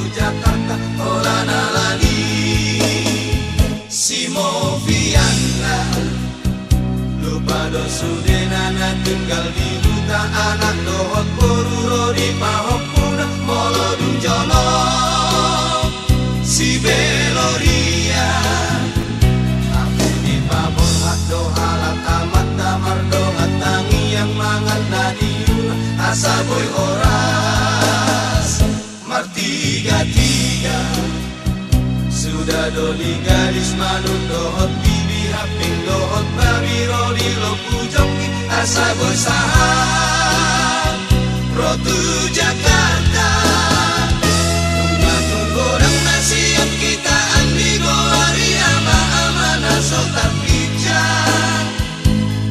Jakarta olana lagi si Moviana lupa dosudenana tinggal di hutan anak dohot poruro di pahok puna molodung jono si Beloria ape di pabor hado alat amat damar dongat tangi yang mangan nadiuna asa boy oras martiga-tiga sudah doli gadis manut dohot bibi haping dohot babi roli lopu jongki asa boy sahab rotu Jakarta tunggu goreng nasihat kita andi goari ama-ama sotar pijak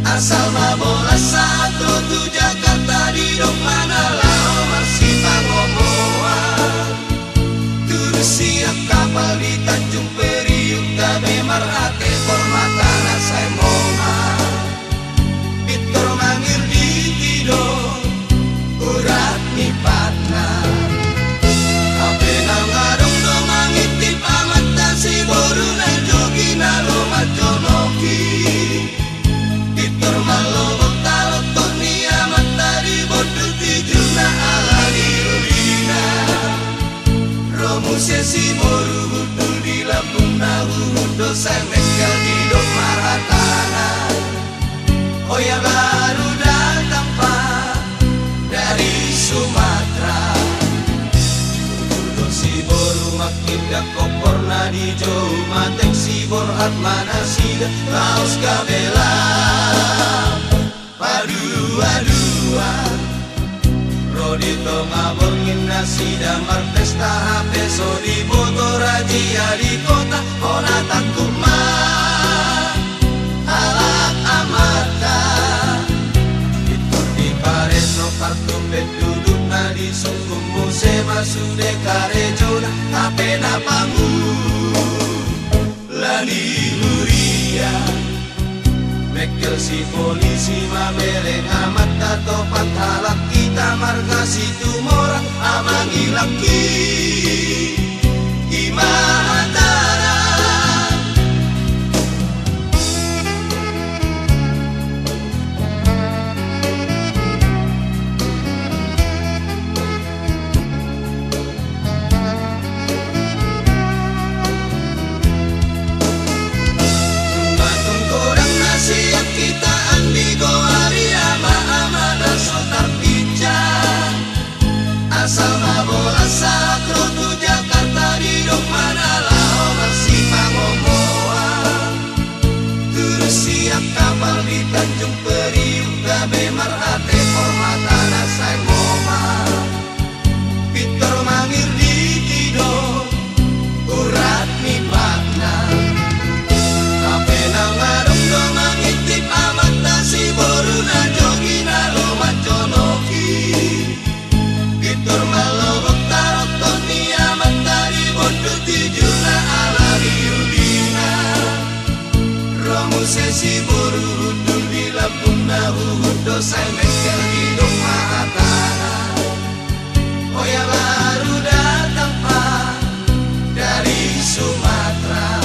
asal mabola saat rotu Jakarta di dok mana lao masih pangomoan turus siap kapal di Tanjung Priuk gabe marhate formatana saya moma Victor mangir di tido urat ni partner ape nangarong do mangitip amat si boru na jogi na loma jonoki Victor malobok talot toni amat tadi bodu tijuna ala diulina romu sesi boru hudu di Lampung nahu hudu semekal di dok maratana oh ya baru datang pak dari Sumatera hudu si boru makin dak koporna di jauh matek si borhat mana sida laos kabela padu-adua Rodito ngabongin nasi damar pesta HP so di Bogor rajia di kota kona takuma alak amata itu di Pareso kartu duduk nadi sungguh muse masude karejona HP napangu lani huria Mekel si polisi mamereng amat tato panghalak kita marga situ morang amangi laki imahatara siap kita andi goari ama-ama dan sotar pijak asal mabola saat rotu Jakarta di dok mana lao masih pangomoan terus siap kapal di Tanjung Priuk gabe marhate formatana saya moma Victor mangir di tido urat ni partner ape nangarong do mangitip amat nasi boru na jogi na loma jonoki Victor malobok tarot toni amat dari bondo tijuna ala riudina romu sesi boru hudu di Lampung nahu hudu saya mekel di dok mahatana oh ya baru datang pak dari Sumatera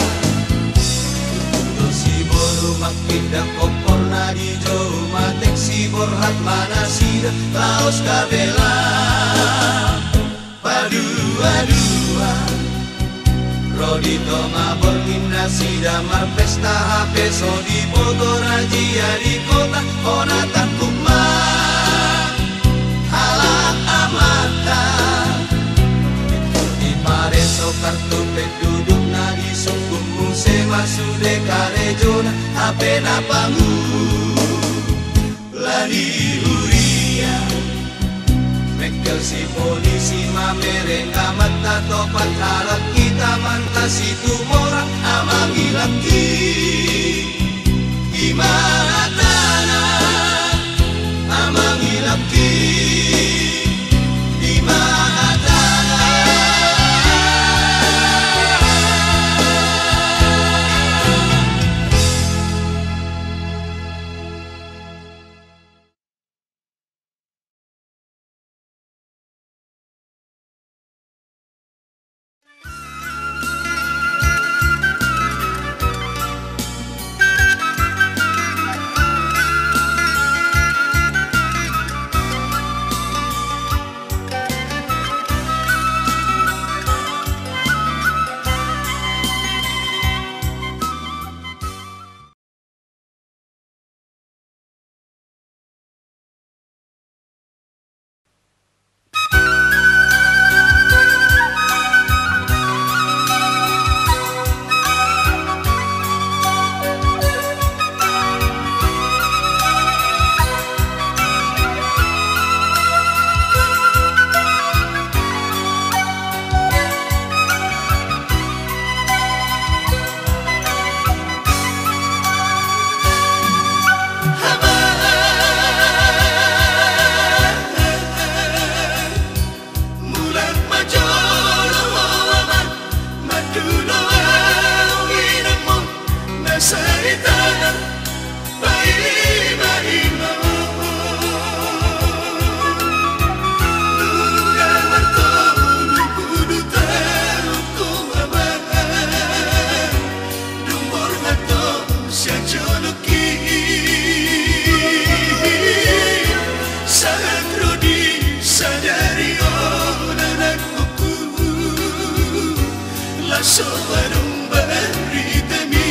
makin dak koporna di jauh matek si borhat mana sida laos kabela padu-adua Rodito ngabongin nasi damar pesta HP so di Bogor rajia di kota kona takuma halak amata di Pareso kartu duduk nadi sungguh muse masude karejona HP napangu lani huria Mekel si polisi mamereng amat tato panghalak kita manta situ morang amangi laki imahatana amangi laki Sobarong baritami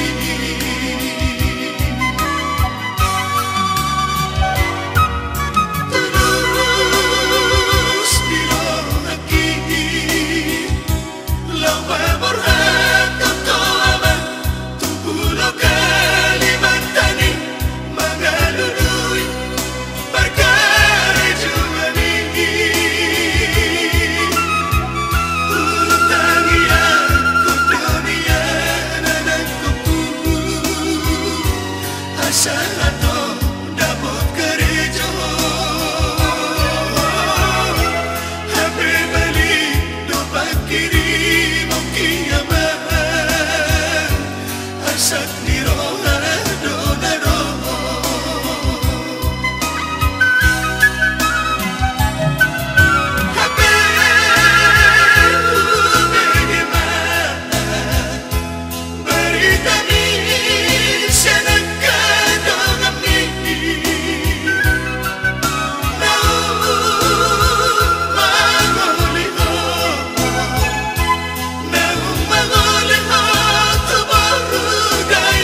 terus bilang lagi lawa borhat toto aman tubulo Kalimantan mga luluy perkara juani Salato dapat gereja Happy balik dapat kiri mungkiyaman Asak ni roha donaro Happy bagaimana berita ni Day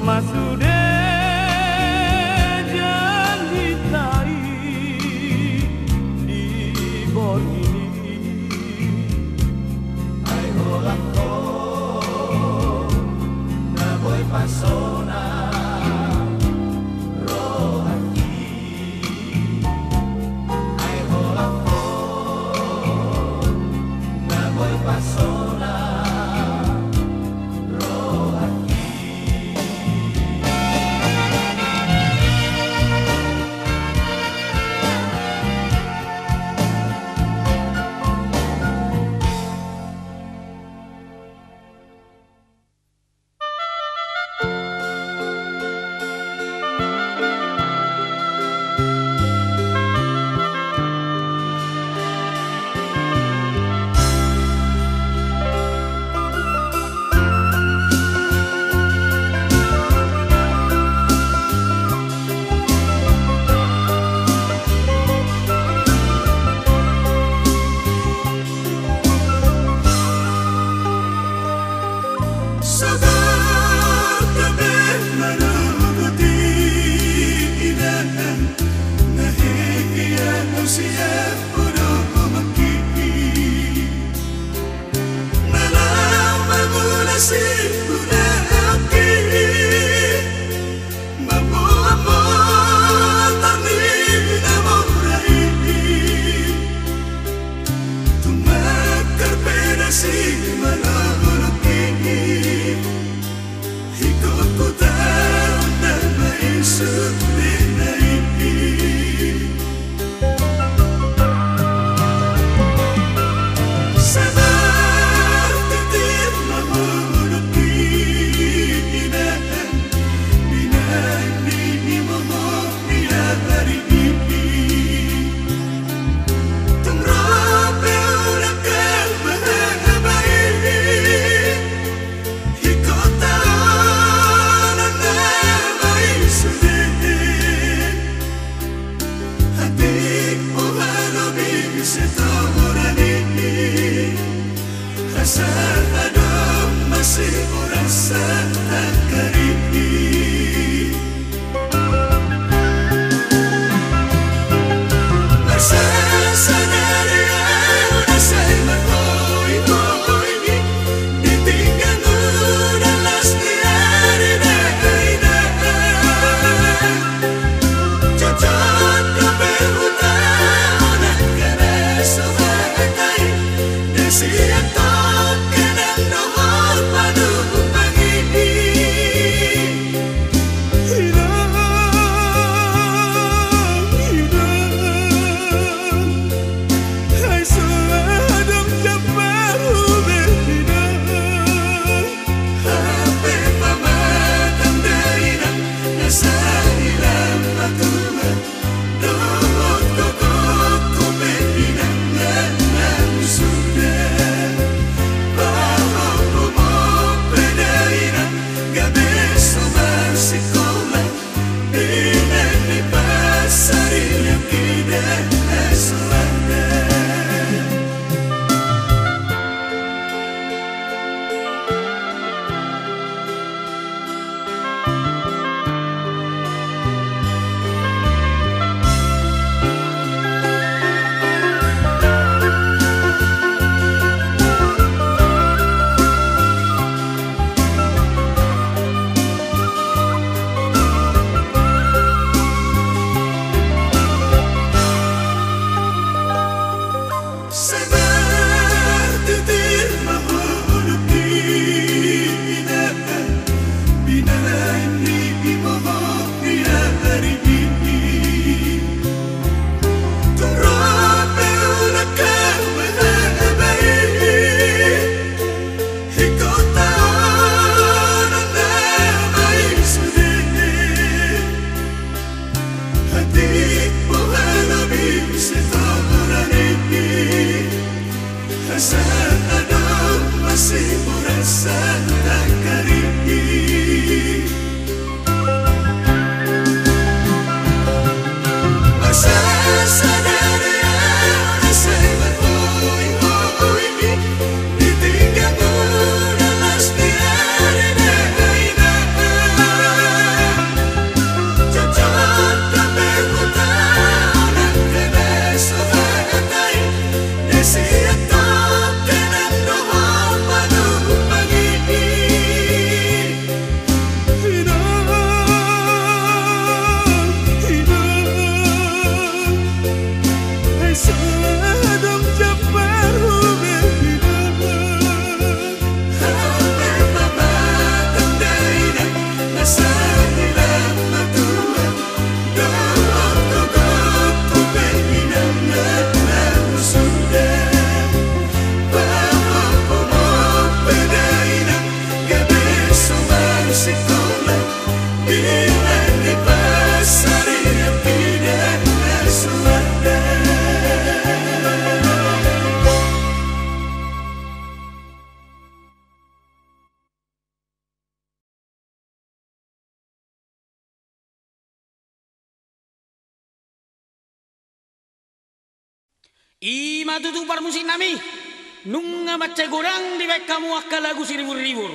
masude janji tai di bor ini ai holang ko na boy pasona rohati ai holang ko na boy pasona Sabar titir menguruti Ima tutupar musim nami, nunga baca gorang di baik kamu akal lagu siribur-ribur.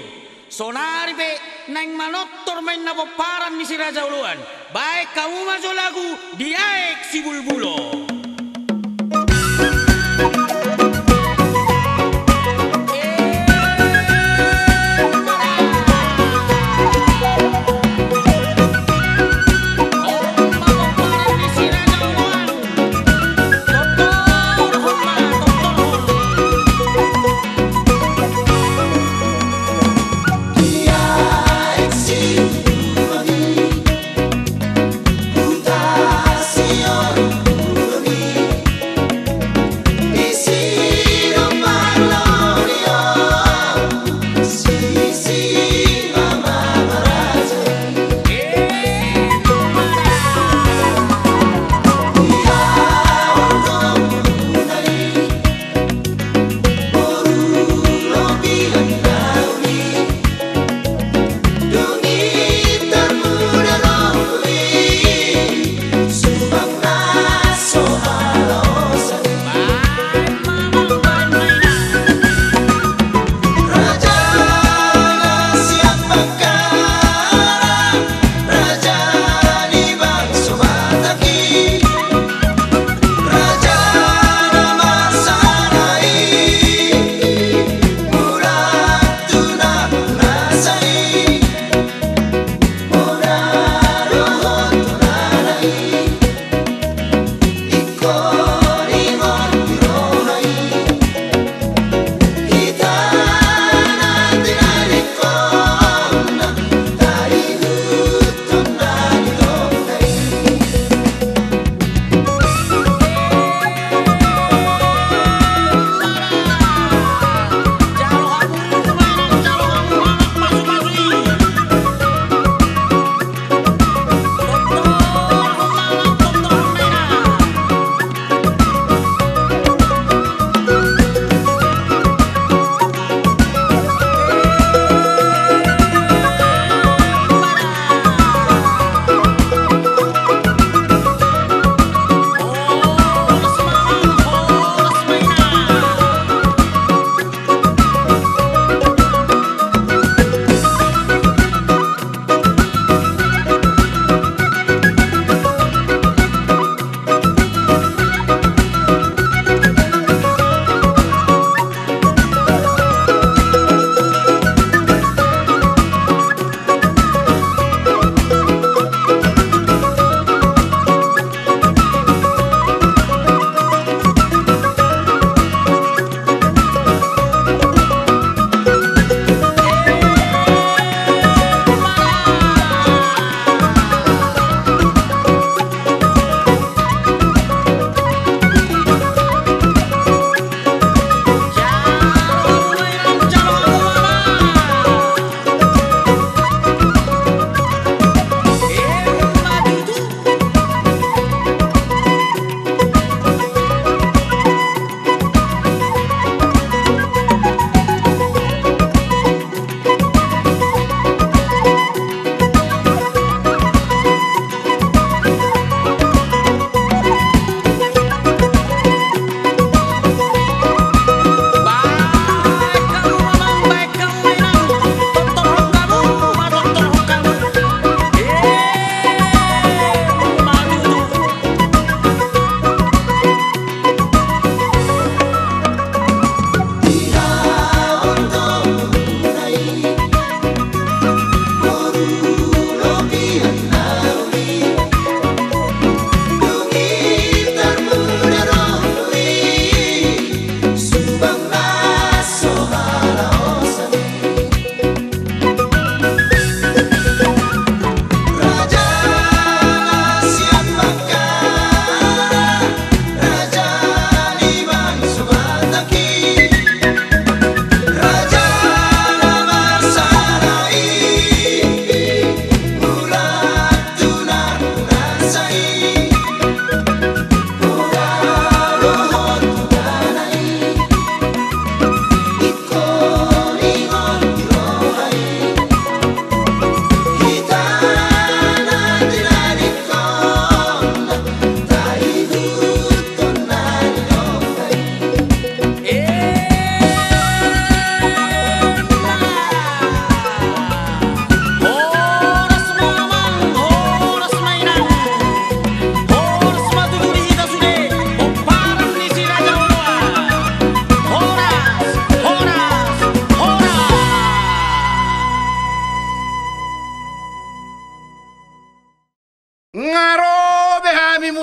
Sonari pe nang manottor main na paran ni si Raja Uluan. Baik kamu masuk lagu diaek si bulbulo.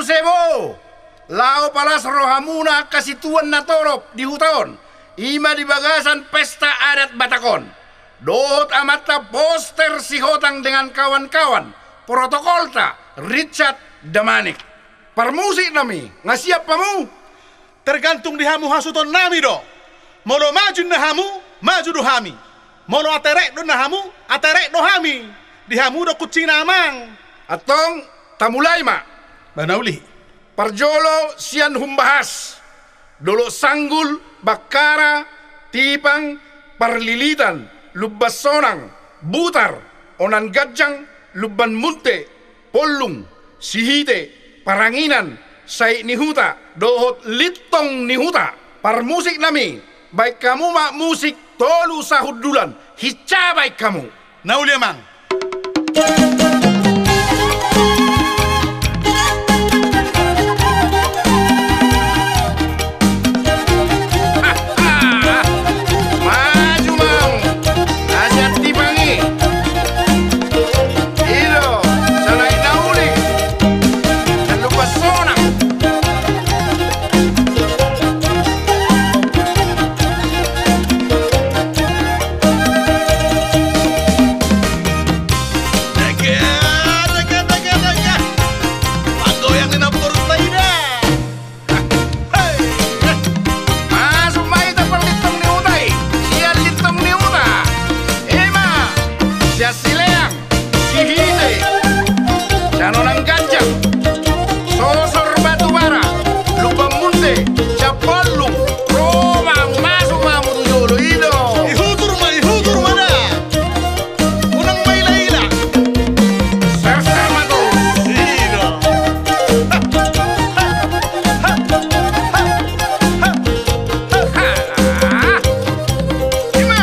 sebo. Lao palas rohamuna kasituan na torop di hutawan. Ima di bagasan pesta adat Batakon. Dohot amat na poster si Hotang dengan kawan-kawan. Protokol ta Richard Damanik. Parmusik nami, ngasiap pamu? Tergantung di hamu hasuton nami do. Molo maju na hamu, maju do hami. Molo aterek do na hamu, aterek do hami. Di hamu do kucing namang. Atong tamulay ma. Banauli. Parjolo sian humbahas. Dolo sanggul, bakara, tipang, parlilitan, lubas sonang, butar, onan gajang, luban munte, polung, sihite, paranginan, say nihuta, dohot litong nihuta. Parmusik nami, baik kamu mak musik tolu sahud dulan, hica baik kamu. Nauli amang. Maju mau, ajat tibangi. Ilo, salai nauli, dan lupa sonang. Daga. Pagoyang ni napurut tayo na. Masuk mai tapal litong ni utay, siya litong ni uta. Ema, siya sileang, si hite, siya nonang ganjang, sosor batu bara, lupa munte, siya palung, Roma, masuk mamu tujulo ito. Ihutur mana. Unang may laila. Bersama terus. Sino? Ima.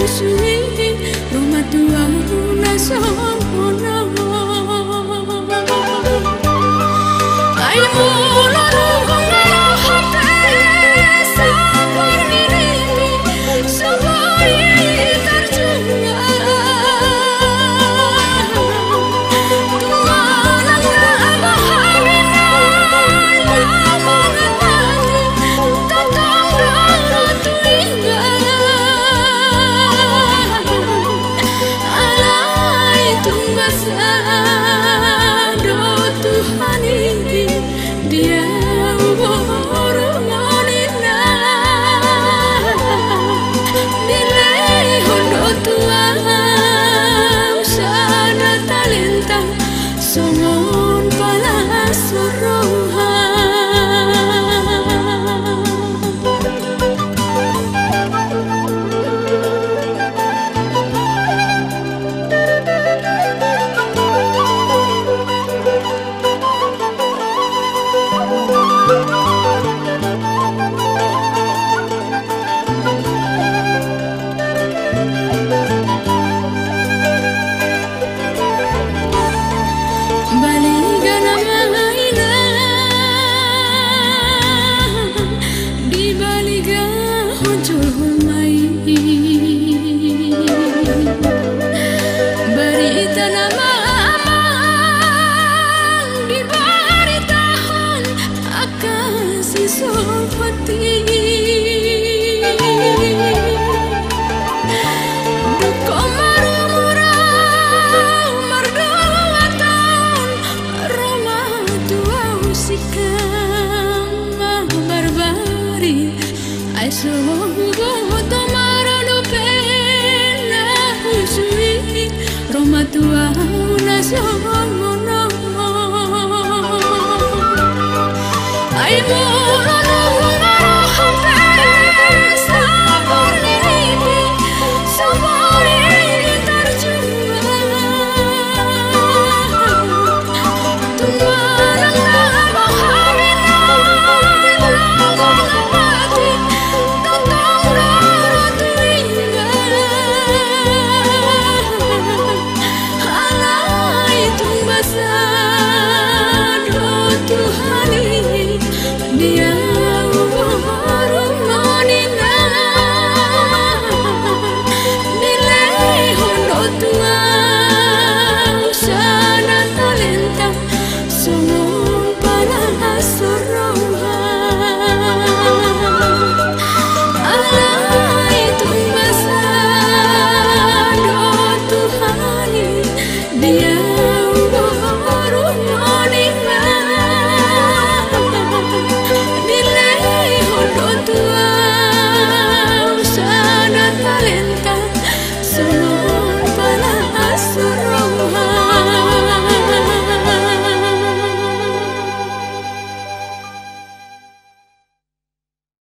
usui Roma tua una sola Ai mula rungalo hate sabar dirimu Sabari terjunga Tumalang na bahamina Lamangatati Tatang tuinga Alay tungasado Tuhan ini Dia hormonina Nilai hondo tuang Sana talentang Songon pala sorohan Balikan mainan di balikan hancur hulmai berita nama amang di beritahan akan si solpati duko marumurang marduatan Roma tua usikang barbari ai sogo tomaro pena usui Roma tua una sola